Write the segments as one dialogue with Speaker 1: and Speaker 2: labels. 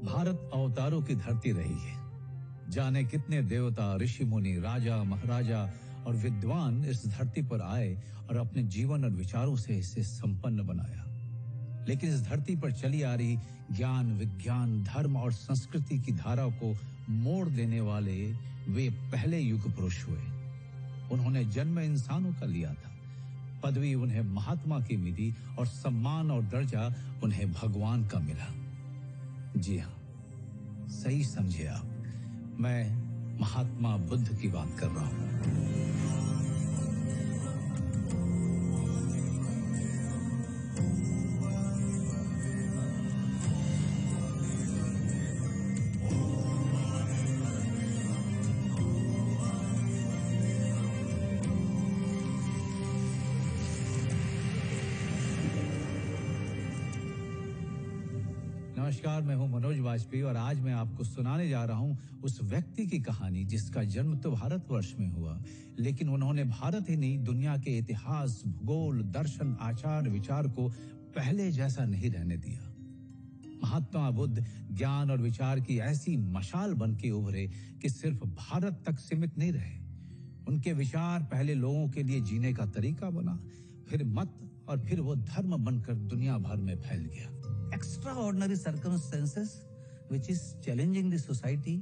Speaker 1: भारत अवतारों की धरती रही है। जाने कितने देवता, ऋषि मुनि, राजा, महाराजा और विद्वान इस धरती पर आए और अपने जीवन और विचारों से इसे संपन्न बनाया। लेकिन इस धरती पर चली आ रही ज्ञान, विज्ञान, धर्म और संस्कृति की धारा को मोड़ देने वाले वे पहले युग पुरुष हुए। उन्होंने जन्म इंसानों का लिया था, पदवी उन्हें महात्मा की मिली और सम्मान और दर्जा उन्हें भगवान का मिला। जी हाँ, सही समझे आप, मैं महात्मा बुद्ध की बात कर रहा हूं। नमस्कार, मैं हूं मनोज वाजपेयी और आज मैं आपको सुनाने जा रहा हूं उस व्यक्ति की कहानी जिसका जन्म तो भारतवर्ष में हुआ, लेकिन उन्होंने भारत ही नहीं, दुनिया के इतिहास, भूगोल, दर्शन, आचार, विचार को पहले जैसा नहीं रहने दिया। महात्मा बुद्ध ज्ञान और विचार की ऐसी मशाल बन के उभरे कि सिर्फ भारत तक सीमित नहीं रहे। उनके विचार पहले लोगों के लिए जीने का तरीका बना, फिर मत और फिर वो धर्म बनकर दुनिया भर में फैल गया।
Speaker 2: Extraordinary circumstances which is challenging the society,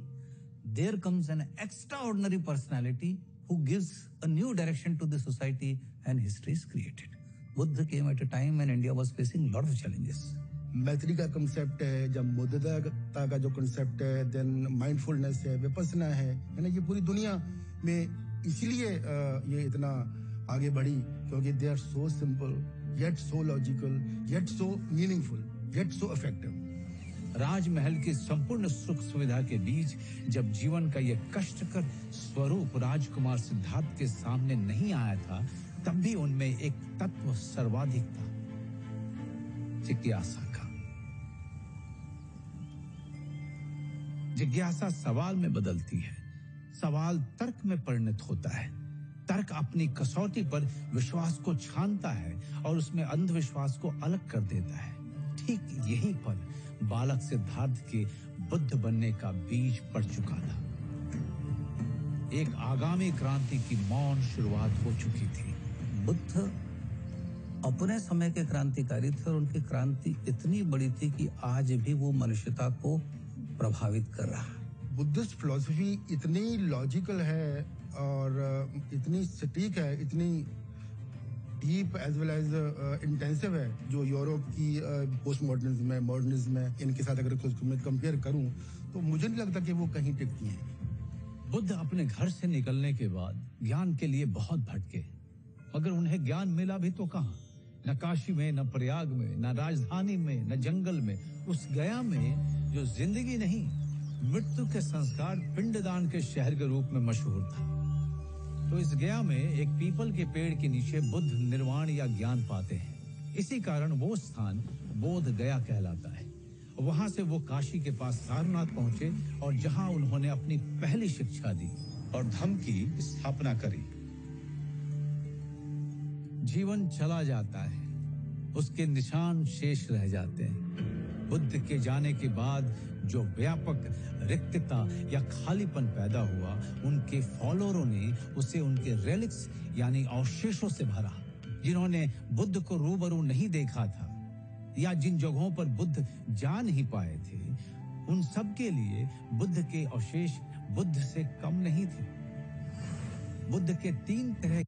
Speaker 2: there comes an extraordinary personality who gives a new direction to the society and history is created. Buddha came at a time when India was facing a lot of challenges.
Speaker 3: मैत्री का concept है, जब मुद्दता का जो concept है, then mindfulness है, विपස්සना है ना, ये पूरी दुनिया में इसलिए ये इतना आगे बढ़ी क्योंकि they are so simple yet so logical yet so meaningful yet so effective.
Speaker 1: राजमहल की संपूर्ण सुख सुविधा के बीच जब जीवन का यह कष्टकर स्वरूप राजकुमार सिद्धार्थ के सामने नहीं आया था, तब भी उनमें एक तत्व सर्वाधिक था, जिज्ञासा का। जिज्ञासा सवाल में बदलती है, सवाल तर्क में परिणत होता है, तर्क अपनी कसौटी पर विश्वास को छानता है और उसमें अंधविश्वास को अलग कर देता है। ठीक यहीं पर बालक सिद्धार्थ के बुद्ध बनने का बीज पड़ चुका था। एक आगामी क्रांति की मौन शुरुआत हो चुकी थी।
Speaker 2: बुद्ध अपने समय के क्रांतिकारी थे और उनकी क्रांति इतनी बड़ी थी कि आज भी वो मनुष्यता को प्रभावित कर रहा है।
Speaker 3: बुद्धिस्ट फिलॉसफी इतनी लॉजिकल है और इतनी सटीक है, इतनी deep as well as intensive है, जो यूरोप की पोस्ट मॉडर्निज्म है, मॉडर्निज्म है, इनके साथ अगर उसको मैं कंपेयर करूं तो मुझे नहीं लगता कि वो कहीं टिकती है।
Speaker 1: बुद्ध अपने घर से निकलने के बाद ज्ञान के लिए बहुत भटके, मगर उन्हें ज्ञान मिला भी तो कहां? न काशी में, न प्रयाग में, न राजधानी में, न जंगल में, उस गया में जो जिंदगी नहीं, मृत्यु के संस्कार, पिंडदान के शहर के रूप में मशहूर था। तो इस गया में एक पीपल के पेड़ के नीचे बुद्ध निर्वाण या ज्ञान पाते हैं। इसी कारण वो स्थान बोध गया कहलाता है। वहां से वो काशी के पास सारनाथ पहुंचे और जहां उन्होंने अपनी पहली शिक्षा दी और धम्म की स्थापना करी। जीवन चला जाता है, उसके निशान शेष रह जाते हैं। बुद्ध के जाने के बाद जो व्यापक रिक्तता या खालीपन पैदा हुआ, उनके फॉलोअरों ने उसे उनके रेलिक्स यानी अवशेषों से भरा। जिन्होंने बुद्ध को रूबरू नहीं देखा था या जिन जगहों पर बुद्ध जा नहीं पाए थे, उन सब के लिए बुद्ध के अवशेष बुद्ध से कम नहीं थे। बुद्ध के 3 तरह